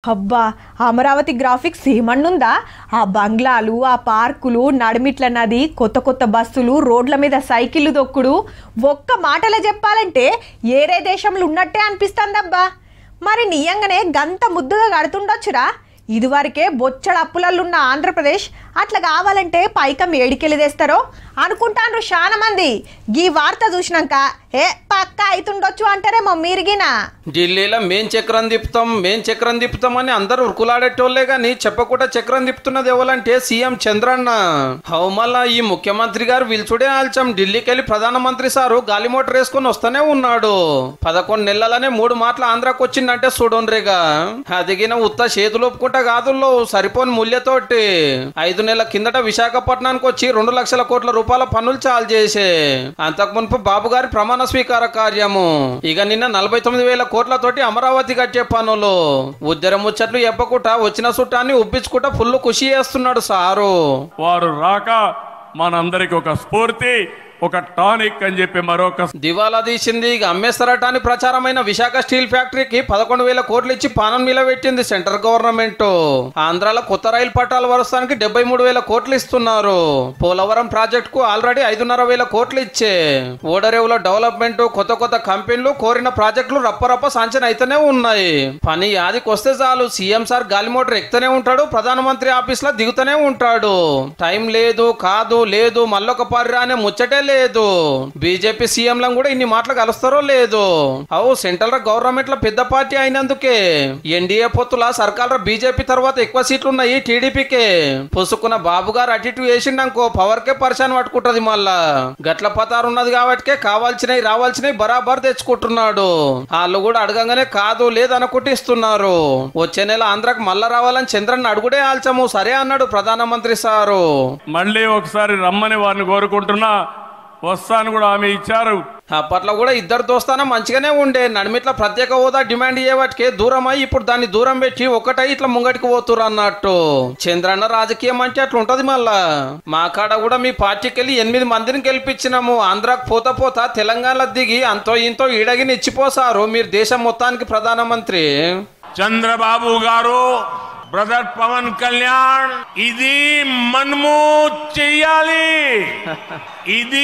అబ్బా! అమరావతి గ్రాఫిక్స్ ఏమన్నుందా? ఆ బంగ్లాలు, ఆ పార్కులు, నడిమిట్ల నది, కొత్త కొత్త బస్సులు, రోడ్ల మీద సైకిళ్ళు దొక్కుడు ఒక్క మాటలో చెప్పాలంటే ఏరే దేశంలో ఉన్నట్టే అనిపిస్తుందబ్బా. మరి నిజంగానే గంత ముద్దుగా కడుతుండొచ్చురా. ఇదివరకే బొచ్చడ అప్పులల్లున్న ఆంధ్రప్రదేశ్ అట్లా కావాలంటే పైకం ఏడికెళ్ళి తెస్తారో అనుకుంటాండ్రు చాలా మంది. ఈ వార్త చూసినాక పక్క అవుతుండొచ్చు అంటారేమో మీరిగినా. ఢిల్లీలో మేం చక్రం తిప్పుతాం అని అందరూ ఉరుకులాడేటోళ్లే గాని చెప్పకుండా చక్రం తిప్పుతున్నది ఎవరంటే సీఎం చంద్రన్న. మళ్ళా ఈ ముఖ్యమంత్రి గారు విల్చుడే ఆల్చం ఢిల్లీకి వెళ్ళి ప్రధానమంత్రి సారు గాలి మోటార్ వేసుకుని వస్తూనే ఉన్నాడు. 11 నెలలనే 3 మాటలు ఆంధ్రాకు వచ్చిందంటే చూడండిగా. అదిగిన ఉత్త చేతులు ఒప్పుకుంటా కాదుల్లో సరిపోని మూల్యతోటి 5 నెలల కిందట విశాఖపట్నానికి వచ్చి 2 లక్షల కోట్ల రూపాయల పన్నులు చాలు చేసే. అంతకు మునుపు బాబు గారి ప్రమాణ స్వీకార కార్యము. ఇక నిన్న 49,000 కోట్లతోటి అమరావతి కట్టే పనులు. ఉద్దర ముచ్చట్లు ఎప్పకుండా వచ్చిన చుట్టాన్ని ఉప్పించుకుంటా ఫుల్ ఖుషి చేస్తున్నాడు సారు. వారు రాక మనందరికి ఒక స్ఫూర్తి, ఒక టానిక్ అని చెప్పి మరొక దివాలా తీసింది. ఇక అమ్మేస్తారటాన్ని ప్రచారమైన విశాఖ స్టీల్ ఫ్యాక్టరీకి 11,000 కోట్లు ఇచ్చి పానం నిలబెట్టింది సెంట్రల్ గవర్నమెంట్. ఆంధ్రాలో కొత్త రైలు పట్టాల వరుసానికి 73,000 కోట్లు ఇస్తున్నారు. పోలవరం ప్రాజెక్ట్ కు ఆల్రెడీ 5,500 కోట్లు ఇచ్చే. ఓడరేవుల డెవలప్మెంట్, కొత్త కొత్త కంపెనీలు, కోరిన ప్రాజెక్టులు రప్పరప్ప సాంక్షన్ అయితేనే ఉన్నాయి. పని యాదికి వస్తే చాలు సీఎం సార్ గాలి మోటార్ ఎక్కుతూనే ఉంటాడు, ప్రధానమంత్రి ఆఫీస్ లో దిగుతూనే ఉంటాడు. టైం లేదు కాదు లేదు మళ్ళొక పారిరా అనే ముచ్చటే లేదు. బీజేపీ సీఎంలను కూడా ఇన్ని మాటలు కలుస్తారో లేదు. సెంట్రల్ గవర్నమెంట్ లో పెద్ద పార్టీ అయినందుకే ఎన్డీఏ పొత్తుల సర్కార్ బీజేపీ తర్వాత ఎక్కువ సీట్లు ఉన్నాయి టీడీపీకే. పుసుకున్న బాబు గారు అటు ఇటు వేసిండనుకో పవర్ కే పరిశాన్ పట్టుకుంటది. మళ్ళా గట్ల పతారు ఉన్నది కాబట్టి కావాల్సినవి రావాల్సినవి బరాబర్ తెచ్చుకుంటున్నాడు. వాళ్ళు కూడా అడగంగానే కాదు లేదు అనుకుంటిస్తున్నారు. వచ్చే నెల ఆంధ్రాకు మళ్ళా రావాలని చంద్రన్న అడుగుడే ఆల్చము సరే అన్నాడు ప్రధానమంత్రి సారు. మళ్ళీ ఒకసారి రమ్మని వారిని కోరుకుంటున్నా, వస్తాను కూడా హామీ ఇచ్చారు. అప్పట్లో కూడా ఇద్దరు దోస్తాన మంచిగానే ఉండే. నడిమిట్ల ప్రత్యేక హోదా డిమాండ్ అయ్యేవాటికే దూరం అయ్యి ఇప్పుడు దాన్ని దూరం పెట్టి ఒకటై ఇట్లా ముంగటికి పోతురు అన్నట్టు. చంద్రన్న రాజకీయం అంటే అట్లా ఉంటది. మళ్ళా మా కాడ కూడా మీ పార్టీకి వెళ్ళి 8 మందిని గెలిపించినాము. ఆంధ్రాకు పోతా తెలంగాణలో దిగి అంతో ఇంతో ఈడగిని ఇచ్చిపోసారు. మీరు దేశం మొత్తానికి ప్రధానమంత్రి. చంద్రబాబు గారు, బ్రదర్ పవన్ కళ్యాణ్ ఇది మన్ము చెయ్యాలి. ఇది